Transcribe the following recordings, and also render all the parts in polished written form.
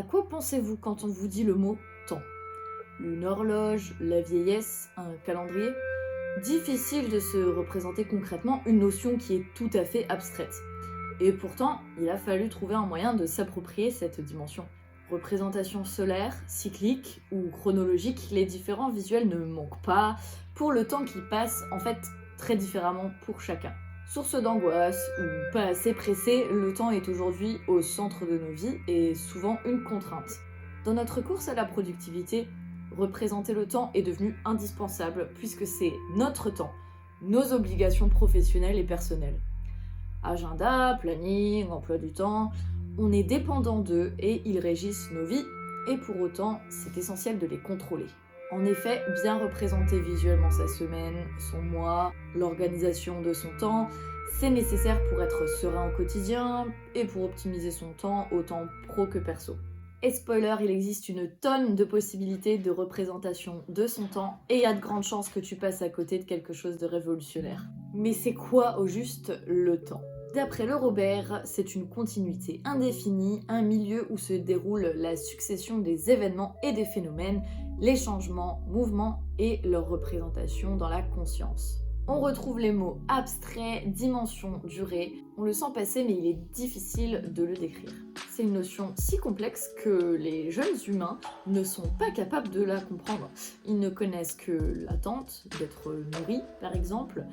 À quoi pensez-vous quand on vous dit le mot temps? Une horloge, la vieillesse, un calendrier? Difficile de se représenter concrètement une notion qui est tout à fait abstraite. Et pourtant, il a fallu trouver un moyen de s'approprier cette dimension. Représentation solaire, cyclique ou chronologique, les différents visuels ne manquent pas pour le temps qui passe en fait très différemment pour chacun. Source d'angoisse ou pas assez pressé, le temps est aujourd'hui au centre de nos vies et souvent une contrainte. Dans notre course à la productivité, représenter le temps est devenu indispensable puisque c'est notre temps, nos obligations professionnelles et personnelles. Agenda, planning, emploi du temps, on est dépendant d'eux et ils régissent nos vies et pour autant, c'est essentiel de les contrôler. En effet, bien représenter visuellement sa semaine, son mois, l'organisation de son temps, c'est nécessaire pour être serein au quotidien et pour optimiser son temps autant pro que perso. Et spoiler, il existe une tonne de possibilités de représentation de son temps et il y a de grandes chances que tu passes à côté de quelque chose de révolutionnaire. Mais c'est quoi au juste le temps? D'après le Robert, c'est une continuité indéfinie, un milieu où se déroule la succession des événements et des phénomènes, les changements, mouvements et leur représentation dans la conscience. On retrouve les mots abstrait, dimension, durée. On le sent passer mais il est difficile de le décrire. C'est une notion si complexe que les jeunes humains ne sont pas capables de la comprendre. Ils ne connaissent que l'attente d'être nourris, par exemple.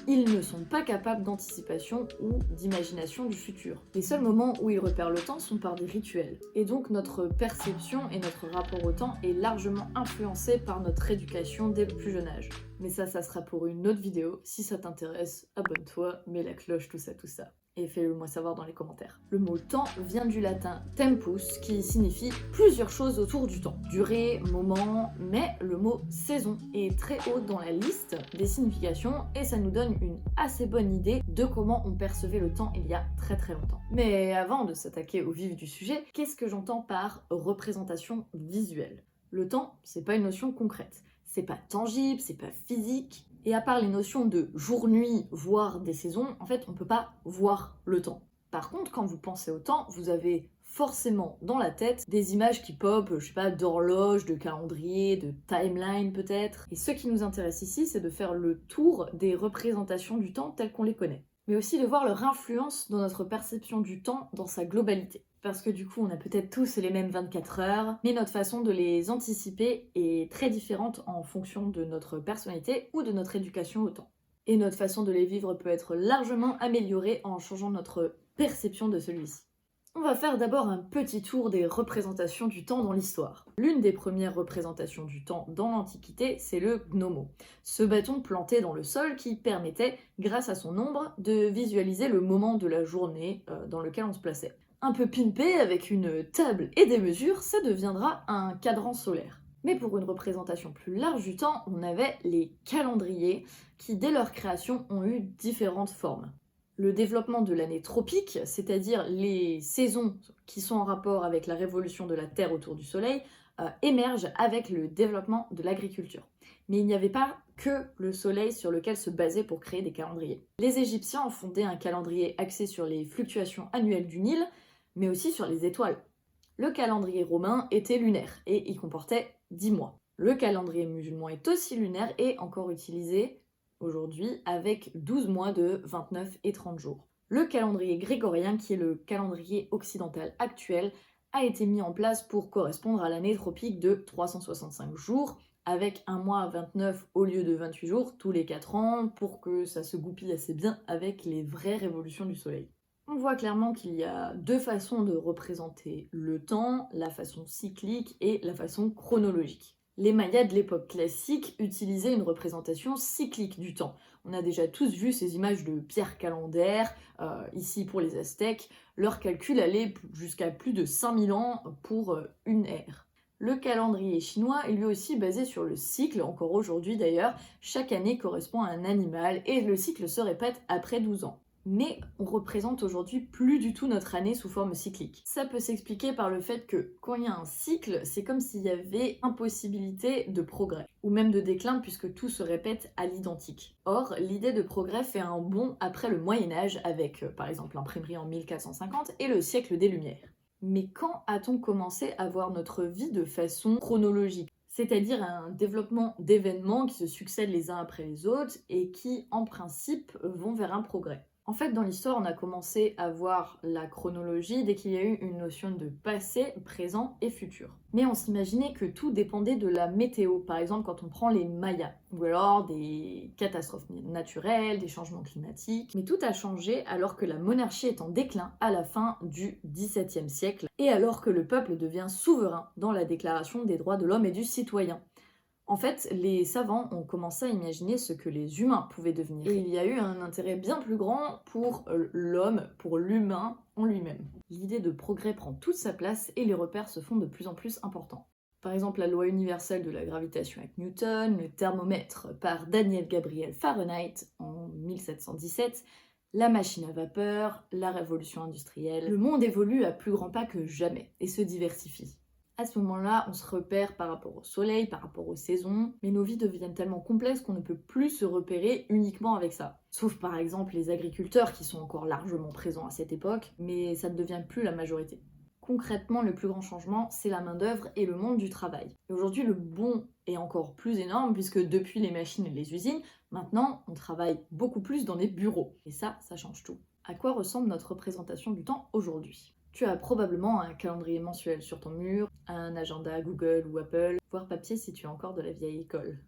Ils ne sont pas capables d'anticipation ou d'imagination du futur. Les seuls moments où ils repèrent le temps sont par des rituels. Et donc notre perception et notre rapport au temps est largement influencé par notre éducation dès le plus jeune âge. Mais ça sera pour une autre vidéo. Si ça t'intéresse, abonne-toi, mets la cloche, tout ça. Et fais-le moi savoir dans les commentaires. Le mot temps vient du latin tempus, qui signifie plusieurs choses autour du temps. Durée, moment, mais le mot saison est très haut dans la liste des significations et ça nous donne une assez bonne idée de comment on percevait le temps il y a très longtemps. Mais avant de s'attaquer au vif du sujet, qu'est-ce que j'entends par représentation visuelle? Le temps, c'est pas une notion concrète. C'est pas tangible, c'est pas physique. Et à part les notions de jour-nuit, voire des saisons, en fait, on peut pas voir le temps. Par contre, quand vous pensez au temps, vous avez forcément dans la tête des images qui pop, je sais pas, d'horloge, de calendrier, de timeline peut-être. Et ce qui nous intéresse ici, c'est de faire le tour des représentations du temps telles qu'on les connaît. Mais aussi de voir leur influence dans notre perception du temps dans sa globalité. Parce que du coup, on a peut-être tous les mêmes 24 heures, mais notre façon de les anticiper est très différente en fonction de notre personnalité ou de notre éducation au temps. Et notre façon de les vivre peut être largement améliorée en changeant notre perception de celui-ci. On va faire d'abord un petit tour des représentations du temps dans l'histoire. L'une des premières représentations du temps dans l'Antiquité, c'est le gnomo, ce bâton planté dans le sol qui permettait, grâce à son ombre, de visualiser le moment de la journée dans lequel on se plaçait. Un peu pimpé avec une table et des mesures, ça deviendra un cadran solaire. Mais pour une représentation plus large du temps, on avait les calendriers qui, dès leur création, ont eu différentes formes. Le développement de l'année tropique, c'est-à-dire les saisons qui sont en rapport avec la révolution de la Terre autour du Soleil, émerge avec le développement de l'agriculture. Mais il n'y avait pas que le soleil sur lequel se baser pour créer des calendriers. Les Égyptiens ont fondé un calendrier axé sur les fluctuations annuelles du Nil, mais aussi sur les étoiles. Le calendrier romain était lunaire et il comportait 10 mois. Le calendrier musulman est aussi lunaire et encore utilisé aujourd'hui avec 12 mois de 29 et 30 jours. Le calendrier grégorien, qui est le calendrier occidental actuel, a été mis en place pour correspondre à l'année tropique de 365 jours, avec un mois à 29 au lieu de 28 jours tous les 4 ans, pour que ça se goupille assez bien avec les vraies révolutions du soleil. On voit clairement qu'il y a deux façons de représenter le temps, la façon cyclique et la façon chronologique. Les Mayas de l'époque classique utilisaient une représentation cyclique du temps. On a déjà tous vu ces images de pierres calendaires, ici pour les Aztèques. Leur calcul allait jusqu'à plus de 5000 ans pour une ère. Le calendrier chinois est lui aussi basé sur le cycle, encore aujourd'hui d'ailleurs. Chaque année correspond à un animal et le cycle se répète après 12 ans. Mais on représente aujourd'hui plus du tout notre année sous forme cyclique. Ça peut s'expliquer par le fait que quand il y a un cycle, c'est comme s'il y avait impossibilité de progrès, ou même de déclin puisque tout se répète à l'identique. Or, l'idée de progrès fait un bond après le Moyen-Âge avec par exemple l'imprimerie en 1450 et le siècle des Lumières. Mais quand a-t-on commencé à voir notre vie de façon chronologique? C'est-à-dire un développement d'événements qui se succèdent les uns après les autres et qui, en principe, vont vers un progrès. En fait, dans l'histoire, on a commencé à voir la chronologie dès qu'il y a eu une notion de passé, présent et futur. Mais on s'imaginait que tout dépendait de la météo, par exemple quand on prend les Mayas, ou alors des catastrophes naturelles, des changements climatiques. Mais tout a changé alors que la monarchie est en déclin à la fin du XVIIe siècle, et alors que le peuple devient souverain dans la Déclaration des droits de l'homme et du citoyen. En fait, les savants ont commencé à imaginer ce que les humains pouvaient devenir. Et il y a eu un intérêt bien plus grand pour l'homme, pour l'humain en lui-même. L'idée de progrès prend toute sa place et les repères se font de plus en plus importants. Par exemple, la loi universelle de la gravitation avec Newton, le thermomètre par Daniel Gabriel Fahrenheit en 1717, la machine à vapeur, la révolution industrielle. Le monde évolue à plus grands pas que jamais et se diversifie. À ce moment-là, on se repère par rapport au soleil, par rapport aux saisons, mais nos vies deviennent tellement complexes qu'on ne peut plus se repérer uniquement avec ça. Sauf par exemple les agriculteurs qui sont encore largement présents à cette époque, mais ça ne devient plus la majorité. Concrètement, le plus grand changement, c'est la main-d'œuvre et le monde du travail. Et aujourd'hui, le bond est encore plus énorme puisque depuis les machines et les usines, maintenant, on travaille beaucoup plus dans des bureaux. Et ça change tout. À quoi ressemble notre représentation du temps aujourd'hui ? Tu as probablement un calendrier mensuel sur ton mur, un agenda Google ou Apple, voire papier si tu es encore de la vieille école.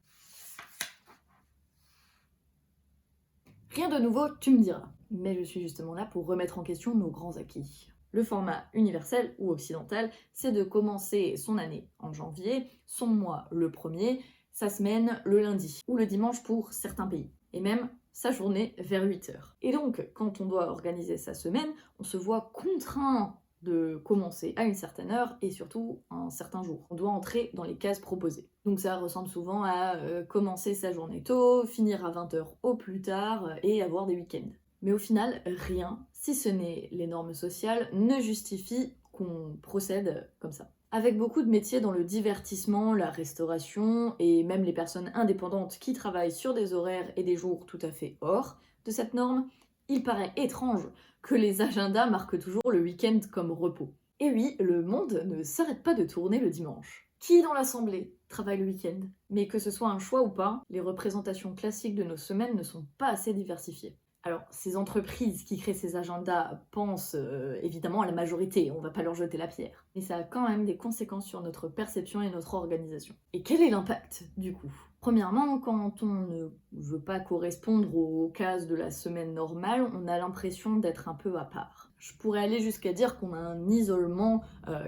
Rien de nouveau, tu me diras. Mais je suis justement là pour remettre en question nos grands acquis. Le format universel ou occidental, c'est de commencer son année en janvier, son mois le 1er, sa semaine le lundi, ou le dimanche pour certains pays. Et même sa journée vers 8h. Et donc, quand on doit organiser sa semaine, on se voit contraint de commencer à une certaine heure et surtout un certain jour. On doit entrer dans les cases proposées. Donc ça ressemble souvent à commencer sa journée tôt, finir à 20h au plus tard et avoir des week-ends. Mais au final, rien, si ce n'est les normes sociales, ne justifie qu'on procède comme ça. Avec beaucoup de métiers dans le divertissement, la restauration et même les personnes indépendantes qui travaillent sur des horaires et des jours tout à fait hors de cette norme, il paraît étrange que les agendas marquent toujours le week-end comme repos. Et oui, le monde ne s'arrête pas de tourner le dimanche. Qui dans l'assemblée travaille le week-end? Mais que ce soit un choix ou pas, les représentations classiques de nos semaines ne sont pas assez diversifiées. Alors, ces entreprises qui créent ces agendas pensent évidemment à la majorité, on va pas leur jeter la pierre. Mais ça a quand même des conséquences sur notre perception et notre organisation. Et quel est l'impact, du coup? Premièrement, quand on ne veut pas correspondre aux cases de la semaine normale, on a l'impression d'être un peu à part. Je pourrais aller jusqu'à dire qu'on a un isolement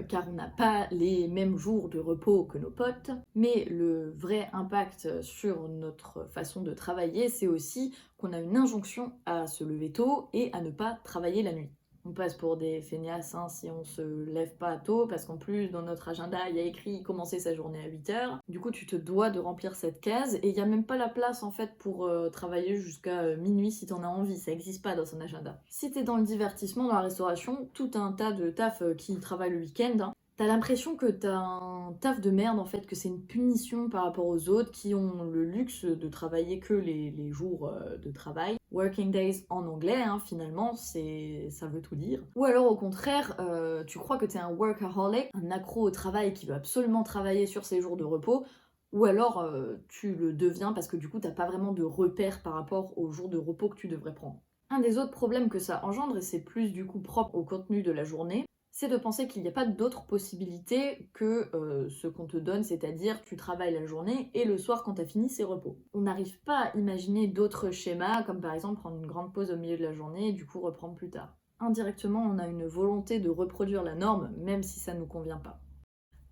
car on n'a pas les mêmes jours de repos que nos potes, mais le vrai impact sur notre façon de travailler, c'est aussi qu'on a une injonction à se lever tôt et à ne pas travailler la nuit. On passe pour des feignasses si on se lève pas tôt, parce qu'en plus, dans notre agenda, il y a écrit commencer sa journée à 8h. Du coup, tu te dois de remplir cette case, et il n'y a même pas la place, en fait, pour travailler jusqu'à minuit si t'en as envie. Ça n'existe pas dans son agenda. Si t'es dans le divertissement, dans la restauration, tout un tas de taf qui travaillent le week-end, t'as l'impression que t'as un taf de merde, en fait, que c'est une punition par rapport aux autres qui ont le luxe de travailler que les jours de travail. Working days en anglais, finalement, ça veut tout dire. Ou alors au contraire, tu crois que t'es un workaholic, un accro au travail qui veut absolument travailler sur ses jours de repos, ou alors tu le deviens parce que du coup t'as pas vraiment de repères par rapport aux jours de repos que tu devrais prendre. Un des autres problèmes que ça engendre, et c'est plus du coup propre au contenu de la journée, c'est de penser qu'il n'y a pas d'autres possibilités que ce qu'on te donne, c'est-à-dire tu travailles la journée et le soir quand tu as fini, c'est repos. On n'arrive pas à imaginer d'autres schémas, comme par exemple prendre une grande pause au milieu de la journée et du coup reprendre plus tard. Indirectement, on a une volonté de reproduire la norme, même si ça ne nous convient pas.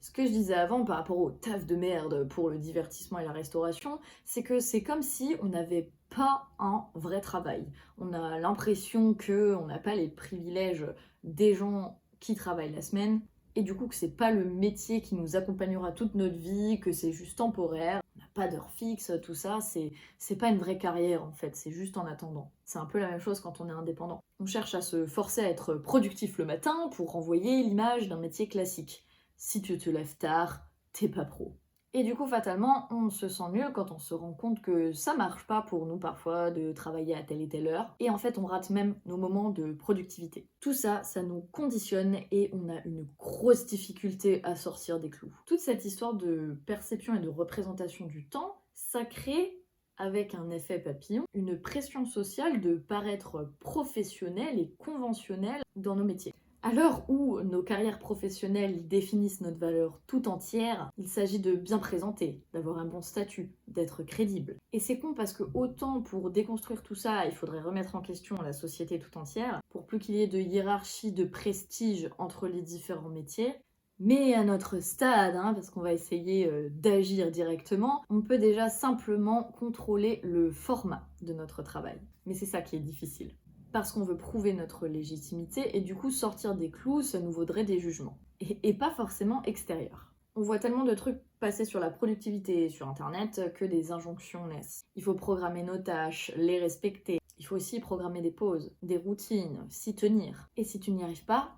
Ce que je disais avant par rapport au taf de merde pour le divertissement et la restauration, c'est que c'est comme si on n'avait pas un vrai travail. On a l'impression qu'on n'a pas les privilèges des gens qui travaillent la semaine, et du coup que c'est pas le métier qui nous accompagnera toute notre vie, que c'est juste temporaire, on n'a pas d'heure fixe, tout ça, c'est pas une vraie carrière en fait, c'est juste en attendant. C'est un peu la même chose quand on est indépendant. On cherche à se forcer à être productif le matin pour renvoyer l'image d'un métier classique. Si tu te lèves tard, t'es pas pro. Et du coup, fatalement, on se sent mieux quand on se rend compte que ça marche pas pour nous parfois de travailler à telle et telle heure. Et en fait, on rate même nos moments de productivité. Tout ça, ça nous conditionne et on a une grosse difficulté à sortir des clous. Toute cette histoire de perception et de représentation du temps, ça crée, avec un effet papillon, une pression sociale de paraître professionnel et conventionnel dans nos métiers. À l'heure où nos carrières professionnelles définissent notre valeur tout entière, il s'agit de bien présenter, d'avoir un bon statut, d'être crédible. Et c'est con parce que autant pour déconstruire tout ça, il faudrait remettre en question la société tout entière, pour plus qu'il y ait de hiérarchie, de prestige entre les différents métiers. Mais à notre stade, parce qu'on va essayer d'agir directement, on peut déjà simplement contrôler le format de notre travail. Mais c'est ça qui est difficile. Parce qu'on veut prouver notre légitimité et du coup sortir des clous, ça nous vaudrait des jugements. Et pas forcément extérieurs. On voit tellement de trucs passer sur la productivité sur internet que des injonctions naissent. Il faut programmer nos tâches, les respecter. Il faut aussi programmer des pauses, des routines, s'y tenir. Et si tu n'y arrives pas,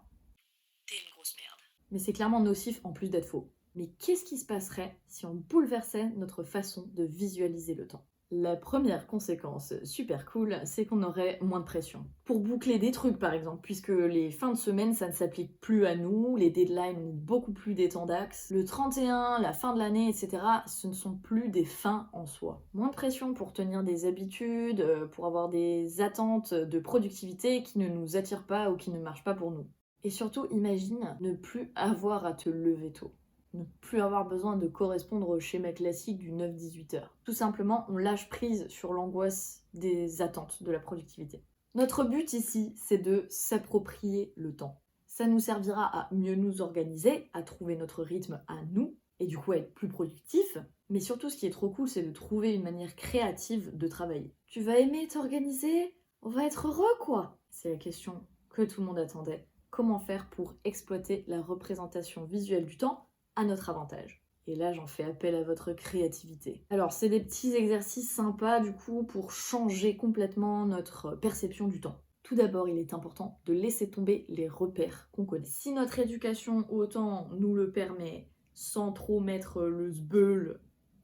t'es une grosse merde. Mais c'est clairement nocif en plus d'être faux. Mais qu'est-ce qui se passerait si on bouleversait notre façon de visualiser le temps ? La première conséquence super cool, c'est qu'on aurait moins de pression. Pour boucler des trucs par exemple, puisque les fins de semaine ça ne s'applique plus à nous, les deadlines ont beaucoup plus des temps d'axe, le 31, la fin de l'année, etc., ce ne sont plus des fins en soi. Moins de pression pour tenir des habitudes, pour avoir des attentes de productivité qui ne nous attirent pas ou qui ne marchent pas pour nous. Et surtout, imagine ne plus avoir à te lever tôt. Ne plus avoir besoin de correspondre au schéma classique du 9-18 heures. Tout simplement, on lâche prise sur l'angoisse des attentes de la productivité. Notre but ici, c'est de s'approprier le temps. Ça nous servira à mieux nous organiser, à trouver notre rythme à nous, et du coup à être plus productif. Mais surtout, ce qui est trop cool, c'est de trouver une manière créative de travailler. Tu vas aimer t'organiser ? On va être heureux, quoi ? C'est la question que tout le monde attendait. Comment faire pour exploiter la représentation visuelle du temps à notre avantage. Et là, j'en fais appel à votre créativité. Alors, c'est des petits exercices sympas, du coup, pour changer complètement notre perception du temps. Tout d'abord, il est important de laisser tomber les repères qu'on connaît. Si notre éducation au temps nous le permet, sans trop mettre le sbeul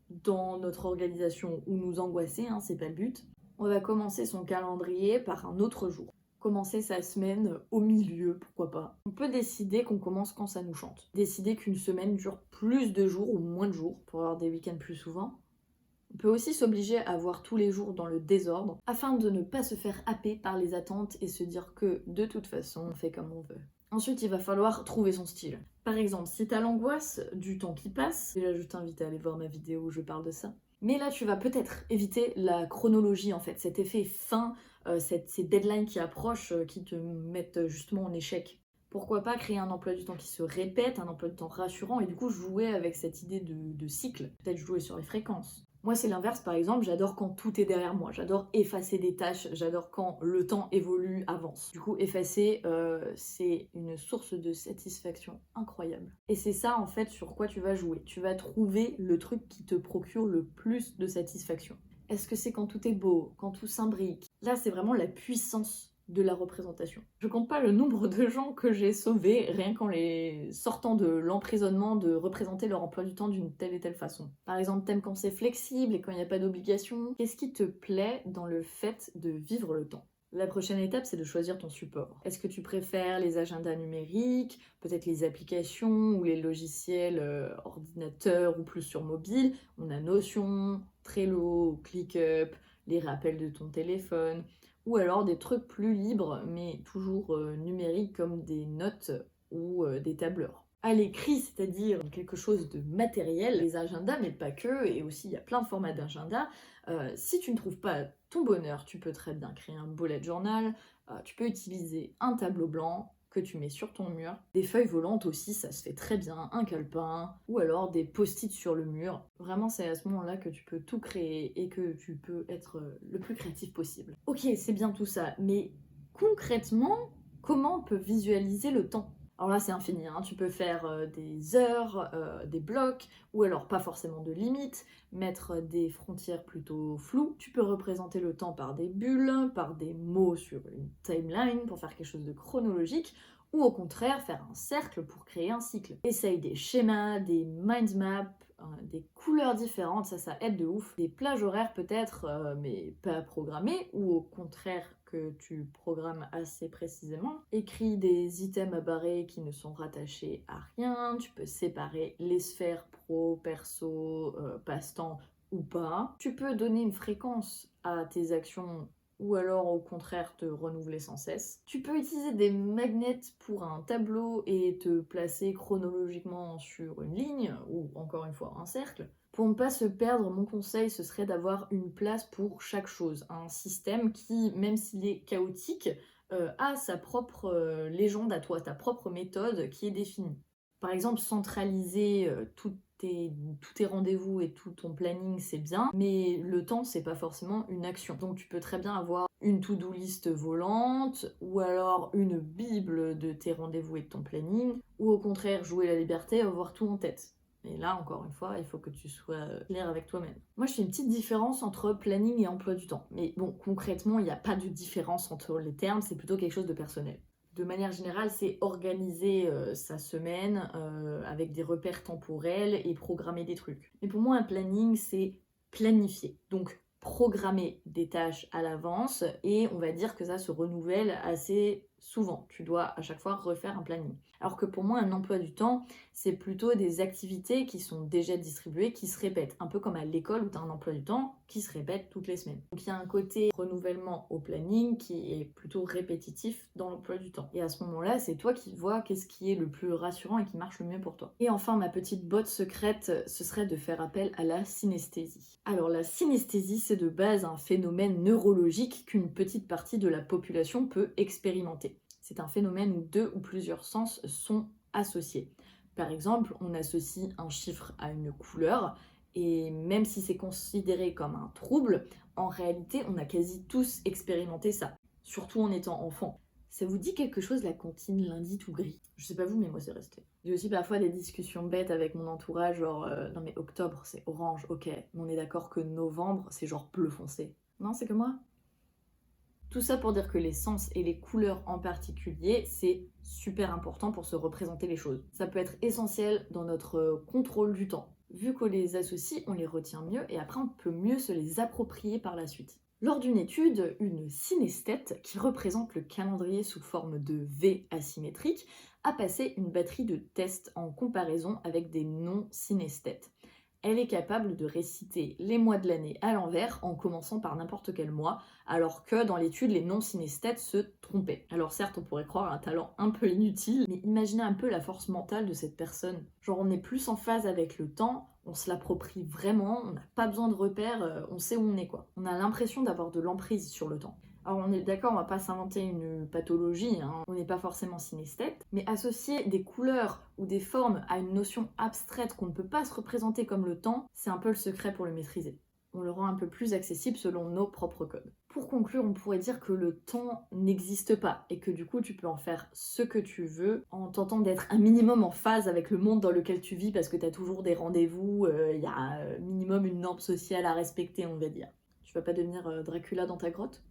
dans notre organisation ou nous angoisser, c'est pas le but, on va commencer son calendrier par un autre jour. Commencer sa semaine au milieu, pourquoi pas. On peut décider qu'on commence quand ça nous chante. Décider qu'une semaine dure plus de jours ou moins de jours pour avoir des week-ends plus souvent. On peut aussi s'obliger à voir tous les jours dans le désordre afin de ne pas se faire happer par les attentes et se dire que de toute façon on fait comme on veut. Ensuite, il va falloir trouver son style. Par exemple, si t'as l'angoisse du temps qui passe, déjà je t'invite à aller voir ma vidéo où je parle de ça. Mais là, tu vas peut-être éviter la chronologie en fait, cet effet fin, ces deadlines qui approchent, qui te mettent justement en échec. Pourquoi pas créer un emploi du temps qui se répète, un emploi du temps rassurant, et du coup jouer avec cette idée de cycle, peut-être jouer sur les fréquences. Moi, c'est l'inverse, par exemple, j'adore quand tout est derrière moi, j'adore effacer des tâches, j'adore quand le temps évolue, avance. Du coup, effacer, c'est une source de satisfaction incroyable. Et c'est ça, en fait, sur quoi tu vas jouer. Tu vas trouver le truc qui te procure le plus de satisfaction. Est-ce que c'est quand tout est beau, quand tout s'imbrique ? Là, c'est vraiment la puissance de la représentation. Je compte pas le nombre de gens que j'ai sauvés rien qu'en les sortant de l'emprisonnement de représenter leur emploi du temps d'une telle et telle façon. Par exemple, t'aimes quand c'est flexible et quand il n'y a pas d'obligation. Qu'est-ce qui te plaît dans le fait de vivre le temps ? La prochaine étape, c'est de choisir ton support. Est-ce que tu préfères les agendas numériques, peut-être les applications ou les logiciels ordinateurs ou plus sur mobile ? On a Notion, Trello, ClickUp, les rappels de ton téléphone, ou alors des trucs plus libres mais toujours numériques comme des notes ou des tableurs. À l'écrit, c'est-à-dire quelque chose de matériel, les agendas, mais pas que, et aussi il y a plein de formats d'agendas. Si tu ne trouves pas ton bonheur, tu peux très bien créer un bullet journal, tu peux utiliser un tableau blanc que tu mets sur ton mur, des feuilles volantes aussi, ça se fait très bien, un calepin, ou alors des post-it sur le mur. Vraiment, c'est à ce moment-là que tu peux tout créer et que tu peux être le plus créatif possible. Ok, c'est bien tout ça, mais concrètement, comment on peut visualiser le temps ? Alors là, c'est infini, tu peux faire des heures, des blocs, ou alors pas forcément de limites, mettre des frontières plutôt floues. Tu peux représenter le temps par des bulles, par des mots sur une timeline pour faire quelque chose de chronologique, ou au contraire faire un cercle pour créer un cycle. Essaye des schémas, des mind maps, des couleurs différentes, ça aide de ouf. Des plages horaires peut-être, mais pas programmées, ou au contraire que tu programmes assez précisément. Écris des items à barrer qui ne sont rattachés à rien. Tu peux séparer les sphères pro, perso, passe-temps ou pas. Tu peux donner une fréquence à tes actions ou alors au contraire te renouveler sans cesse. Tu peux utiliser des magnets pour un tableau et te placer chronologiquement sur une ligne ou encore une fois un cercle. Pour ne pas se perdre, mon conseil ce serait d'avoir une place pour chaque chose, un système qui, même s'il est chaotique, a sa propre légende à toi, ta propre méthode qui est définie. Par exemple, centraliser tous tes rendez-vous et tout ton planning, c'est bien, mais le temps, c'est pas forcément une action. Donc tu peux très bien avoir une to-do list volante, ou alors une bible de tes rendez-vous et de ton planning, ou au contraire, jouer la liberté, avoir tout en tête. Et là, encore une fois, il faut que tu sois clair avec toi-même. Moi, je fais une petite différence entre planning et emploi du temps. Mais bon, concrètement, il n'y a pas de différence entre les termes, c'est plutôt quelque chose de personnel. De manière générale, c'est organiser sa semaine avec des repères temporels et programmer des trucs. Mais pour moi, un planning, c'est planifier. Donc, programmer des tâches à l'avance et on va dire que ça se renouvelle assez souvent. Tu dois à chaque fois refaire un planning. Alors que pour moi, un emploi du temps, c'est plutôt des activités qui sont déjà distribuées, qui se répètent. Un peu comme à l'école où tu as un emploi du temps qui se répète toutes les semaines. Donc il y a un côté renouvellement au planning qui est plutôt répétitif dans l'emploi du temps. Et à ce moment-là, c'est toi qui vois qu'est-ce qui est le plus rassurant et qui marche le mieux pour toi. Et enfin, ma petite botte secrète, ce serait de faire appel à la synesthésie. Alors la synesthésie, c'est de base un phénomène neurologique qu'une petite partie de la population peut expérimenter. C'est un phénomène où 2 ou plusieurs sens sont associés. Par exemple, on associe un chiffre à une couleur, et même si c'est considéré comme un trouble, en réalité, on a quasi tous expérimenté ça, surtout en étant enfant. Ça vous dit quelque chose la cantine lundi tout gris? Je sais pas vous, mais moi c'est resté. J'ai aussi parfois des discussions bêtes avec mon entourage, genre non mais octobre c'est orange, ok, mais on est d'accord que novembre c'est genre bleu foncé. Non, c'est que moi? Tout ça pour dire que les sens et les couleurs en particulier, c'est super important pour se représenter les choses. Ça peut être essentiel dans notre contrôle du temps. Vu qu'on les associe, on les retient mieux et après on peut mieux se les approprier par la suite. Lors d'une étude, une synesthète, qui représente le calendrier sous forme de V asymétrique, a passé une batterie de tests en comparaison avec des non-synesthètes. Elle est capable de réciter les mois de l'année à l'envers en commençant par n'importe quel mois, alors que dans l'étude, les non-synesthètes se trompaient. Alors certes, on pourrait croire un talent un peu inutile, mais imaginez un peu la force mentale de cette personne. Genre on est plus en phase avec le temps, on se l'approprie vraiment, on n'a pas besoin de repères, on sait où on est quoi. On a l'impression d'avoir de l'emprise sur le temps. Alors on est d'accord, on va pas s'inventer une pathologie, hein. On n'est pas forcément synesthète, mais associer des couleurs ou des formes à une notion abstraite qu'on ne peut pas se représenter comme le temps, c'est un peu le secret pour le maîtriser. On le rend un peu plus accessible selon nos propres codes. Pour conclure, on pourrait dire que le temps n'existe pas et que du coup tu peux en faire ce que tu veux en tentant d'être un minimum en phase avec le monde dans lequel tu vis parce que tu as toujours des rendez-vous, y a minimum une norme sociale à respecter, on va dire. Tu vas pas devenir Dracula dans ta grotte ?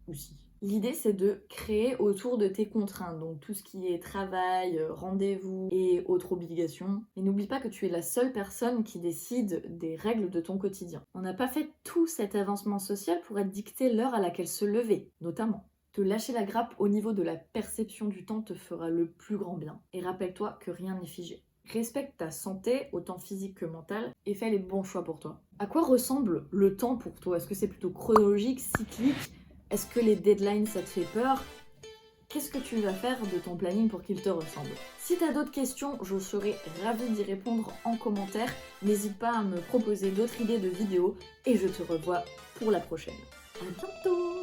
Aussi. L'idée, c'est de créer autour de tes contraintes, donc tout ce qui est travail, rendez-vous et autres obligations. Et n'oublie pas que tu es la seule personne qui décide des règles de ton quotidien. On n'a pas fait tout cet avancement social pour être dicté l'heure à laquelle se lever, notamment. Te lâcher la grappe au niveau de la perception du temps te fera le plus grand bien. Et rappelle-toi que rien n'est figé. Respecte ta santé, autant physique que mentale, et fais les bons choix pour toi. À quoi ressemble le temps pour toi? Est-ce que c'est plutôt chronologique, cyclique? Est-ce que les deadlines, ça te fait peur? Qu'est-ce que tu vas faire de ton planning pour qu'il te ressemble? Si tu as d'autres questions, je serai ravie d'y répondre en commentaire. N'hésite pas à me proposer d'autres idées de vidéos et je te revois pour la prochaine. À bientôt!